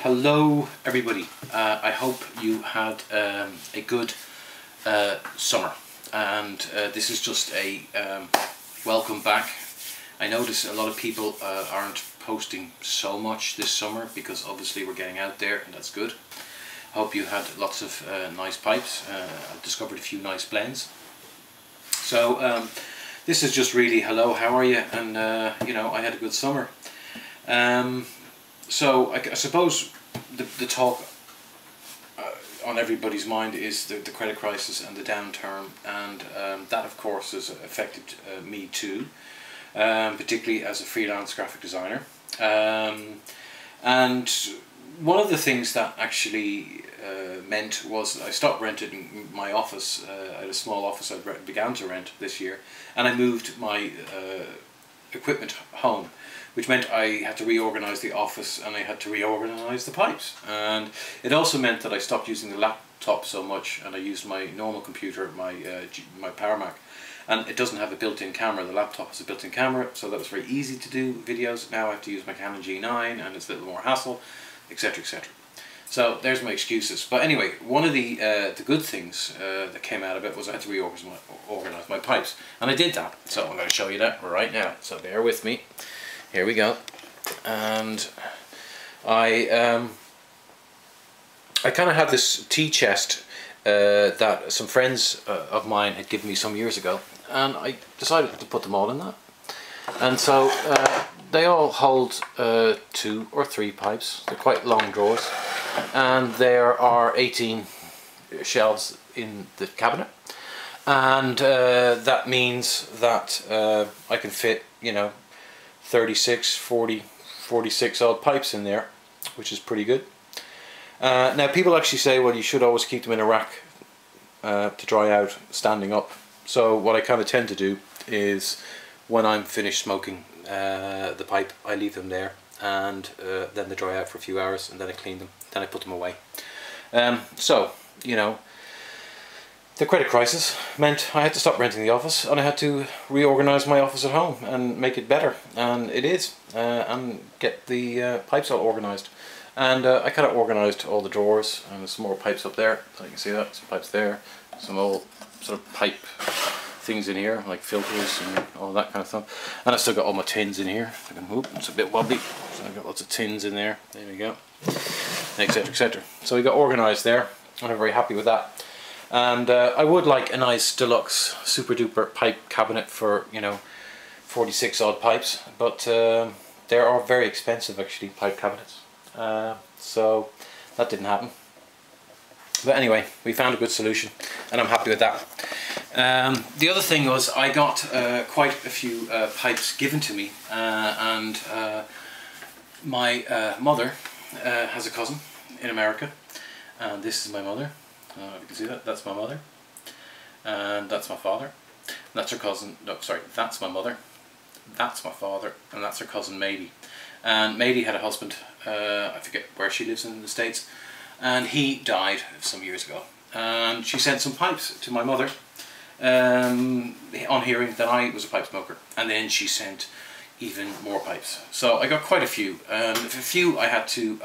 Hello everybody, I hope you had a good summer, and this is just a welcome back. I notice a lot of people aren't posting so much this summer because obviously we're getting out there, and that's good. I hope you had lots of nice pipes. I've discovered a few nice blends. So this is just really hello, how are you? And you know, I had a good summer. So I suppose the talk on everybody's mind is the credit crisis and the downturn, and that of course has affected me too, particularly as a freelance graphic designer. And one of the things that actually meant was I stopped renting my office. I had a small office I began to rent this year, and I moved my equipment home, which meant I had to reorganize the office and I had to reorganize the pipes. And it also meant that I stopped using the laptop so much, and I used my normal computer, my Power Mac. And it doesn't have a built-in camera. The laptop has a built-in camera, so that was very easy to do videos. Now I have to use my Canon G9 and it's a little more hassle, etc, etc. So there's my excuses. But anyway, one of the good things that came out of it was I had to reorganize my pipes, and I did that. So I'm going to show you that right now. So bear with me. Here we go. And I kind of had this tea chest that some friends of mine had given me some years ago, and I decided to put them all in that. And so they all hold 2 or 3 pipes. They're quite long drawers, and there are 18 shelves in the cabinet, and that means that I can fit, you know, 36, 40, 46 odd pipes in there, which is pretty good. Now people actually say, well, you should always keep them in a rack to dry out standing up. So what I kind of tend to do is when I'm finished smoking the pipe, I leave them there, and then they dry out for a few hours, and then I clean them, then I put them away. So, you know, the credit crisis meant I had to stop renting the office, and I had to reorganize my office at home and make it better, and it is, and get the pipes all organized. And I kind of organized all the drawers, and there's some more pipes up there, so you can see that, some pipes there, some old sort of pipe things in here, like filters and all that kind of stuff. And I've still got all my tins in here. I can move, it's a bit wobbly, so I've got lots of tins in there, there we go, etc, etc. So we got organized there, and I'm very happy with that. And I would like a nice deluxe super duper pipe cabinet for, you know, 46 odd pipes, but there are very expensive actually, pipe cabinets. So that didn't happen. But anyway, we found a good solution, and I'm happy with that. The other thing was I got quite a few pipes given to me, and my mother has a cousin in America, and this is my mother. You can see that, that's my mother, and that's my father, and that's her cousin, no sorry, that's my mother, that's my father, and that's her cousin Mady. And Mady had a husband, I forget where she lives in the States, and he died some years ago, and she sent some pipes to my mother on hearing that I was a pipe smoker, and then she sent even more pipes. So I got quite a few. A few I had to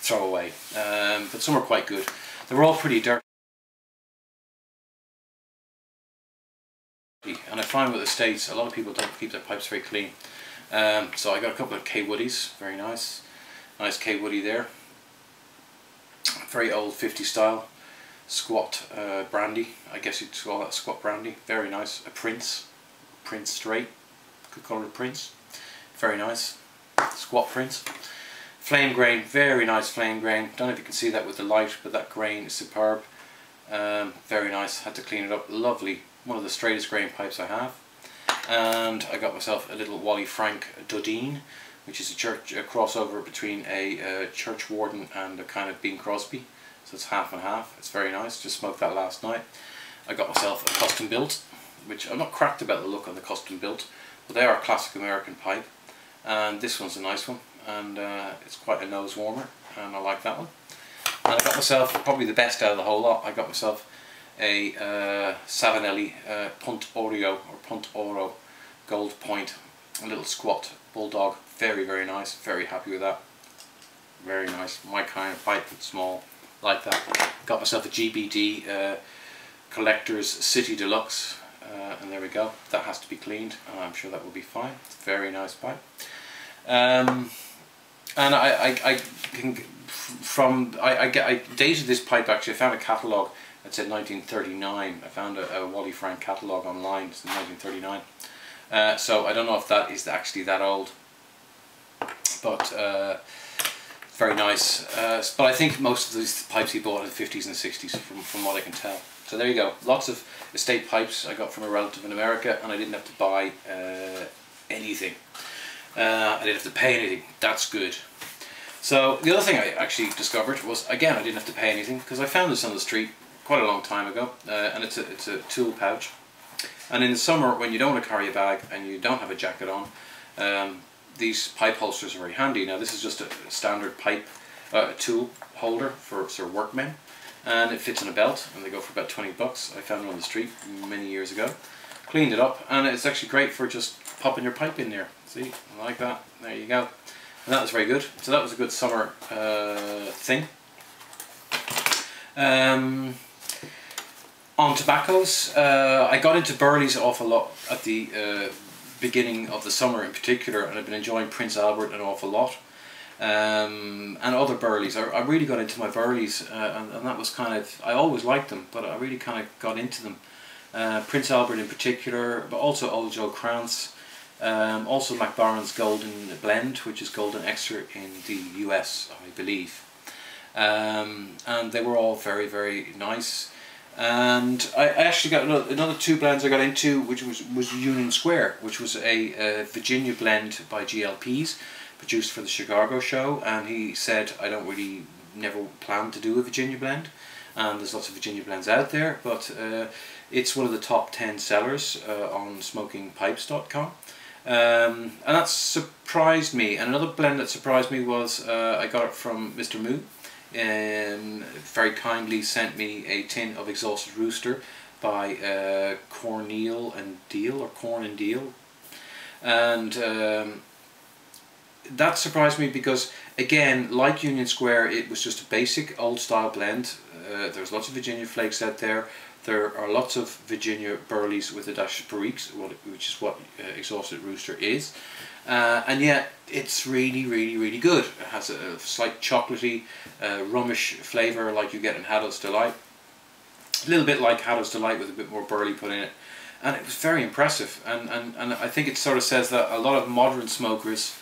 throw away, but some were quite good. They were all pretty dirty, and I find with the States a lot of people don't keep their pipes very clean. So I got a couple of K Woodies, very nice K Woody there, very old 50 style squat brandy, I guess you'd call that squat brandy, very nice. A Prince straight, could call it a Prince, very nice, squat Prince. Flame grain, very nice flame grain. Don't know if you can see that with the light, but that grain is superb. Very nice, had to clean it up, lovely, one of the straightest grain pipes I have. And I got myself a little Wally Frank Dodine, which is a crossover between a Church Warden and a kind of Bing Crosby. So it's half and half, it's very nice, just smoked that last night. I got myself a custom built, which I'm not cracked about the look of the custom built, but they are a classic American pipe. And this one's a nice one, and it's quite a nose warmer, and I like that one. And I got myself, probably the best out of the whole lot, I got myself a Savinelli Punt Oro Gold Point, a little squat bulldog, very nice, very happy with that. very nice. My kind of pipe, small, like that. Got myself a GBD Collector's City Deluxe, and there we go. That has to be cleaned, and I'm sure that will be fine. It's a very nice pipe. And I dated this pipe actually. I found a catalogue that said 1939. I found a Wally Frank catalogue online. It's 1939. So I don't know if that is actually that old, but very nice. But I think most of these pipes he bought in the 50s and 60s, from what I can tell. So there you go. Lots of estate pipes I got from a relative in America, and I didn't have to buy anything. I didn't have to pay anything. That's good. So the other thing I actually discovered was, again, I didn't have to pay anything, because I found this on the street quite a long time ago, and it's a tool pouch. And in the summer, when you don't want to carry a bag and you don't have a jacket on, these pipe holsters are very handy. Now this is just a standard pipe tool holder for sort of workmen, and it fits in a belt, and they go for about 20 bucks. I found it on the street many years ago. Cleaned it up, and it's actually great for just popping your pipe in there. See, like that. There you go. And that was very good. So that was a good summer thing. On tobaccos, I got into Burley's an awful lot at the beginning of the summer in particular, and I've been enjoying Prince Albert an awful lot, and other Burleys. I really got into my Burleys, and that was kind of, I always liked them, but I really kind of got into them. Prince Albert in particular, but also Old Joe Krantz, also McBaron's Golden Blend, which is Golden Extra in the US, I believe, and they were all very, very nice. And I actually got another two blends I got into, which was Union Square, which was a Virginia blend by GLPs, produced for the Chicago show. And he said, I never plan to do a Virginia blend, and there's lots of Virginia blends out there, but it's one of the top 10 sellers on smokingpipes.com. And that surprised me. And another blend that surprised me was I got it from Mr. Moo. Very kindly sent me a tin of Exhausted Rooster by Cornell and Deal, or Corn and Deal, and that surprised me because, again, like Union Square, it was just a basic old style blend. There's lots of Virginia flakes out there. There are lots of Virginia Burleys with a dash of Periques, which is what Exhausted Rooster is. And yet it's really, really, really good. It has a slight chocolatey, rummish flavour like you get in Haddo's Delight. A little bit like Haddo's Delight with a bit more burley put in it. And it was very impressive. And I think it sort of says that a lot of modern smokers,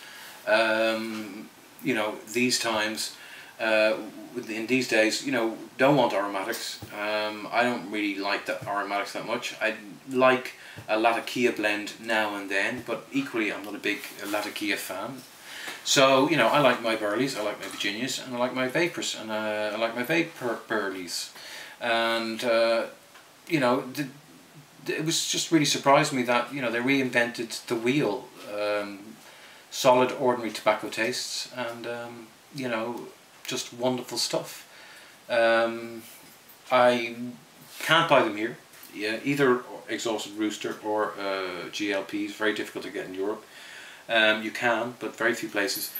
you know, these times, in these days, you know, don't want aromatics. I don't really like the aromatics that much. I like a Latakia blend now and then, but equally I'm not a big Latakia fan. So, you know, I like my Burleys, I like my Virginias, and I like my Vapors, and I like my Vapor Burleys. And, you know, it was just really surprised me that, you know, they reinvented the wheel. Solid, ordinary tobacco tastes, and, you know, just wonderful stuff. I can't buy them here. Yeah, either Exhausted Rooster or GLPs, very difficult to get in Europe. You can, but very few places.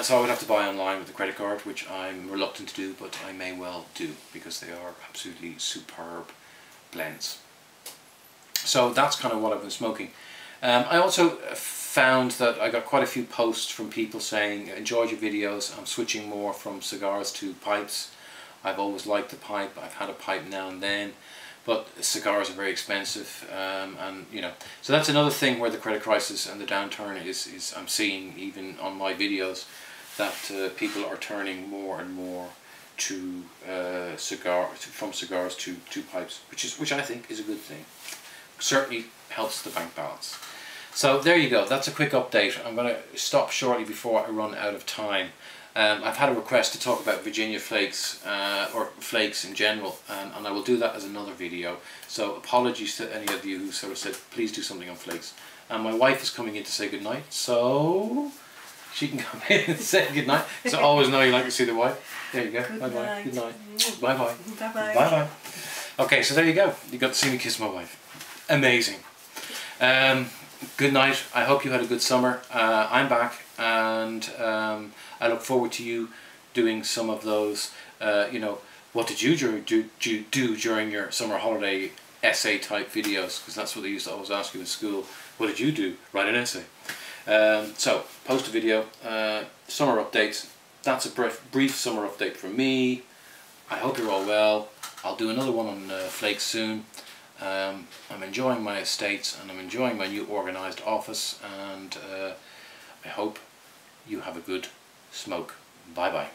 So I would have to buy online with a credit card, which I'm reluctant to do, but I may well do, because they are absolutely superb blends. So that's kind of what I've been smoking. I also found that I got quite a few posts from people saying, enjoyed your videos, I'm switching more from cigars to pipes. I've always liked the pipe, I've had a pipe now and then, but cigars are very expensive, and you know, so that's another thing where the credit crisis and the downturn is I'm seeing even on my videos, that people are turning more and more to from cigars to pipes, which I think is a good thing. Certainly helps the bank balance. So there you go, that's a quick update. I'm going to stop shortly before I run out of time. I've had a request to talk about Virginia flakes, or flakes in general, and I will do that as another video. So apologies to any of you who sort of said, please do something on flakes. And my wife is coming in to say goodnight, so she can come in and say goodnight. So always know you like to see the wife. There you go, bye-bye, good night, bye-bye, bye-bye, bye-bye. Okay, so there you go, you got to see me kiss my wife. Amazing. Good night. I hope you had a good summer. I'm back, and I look forward to you doing some of those, you know, what did you do during your summer holiday essay type videos, because that's what they used to always ask you in school. What did you do? Write an essay. So post a video, summer update. That's a brief summer update from me. I hope you're all well. I'll do another one on flakes soon. I'm enjoying my estates and I'm enjoying my new organised office, and I hope you have a good smoke. Bye bye.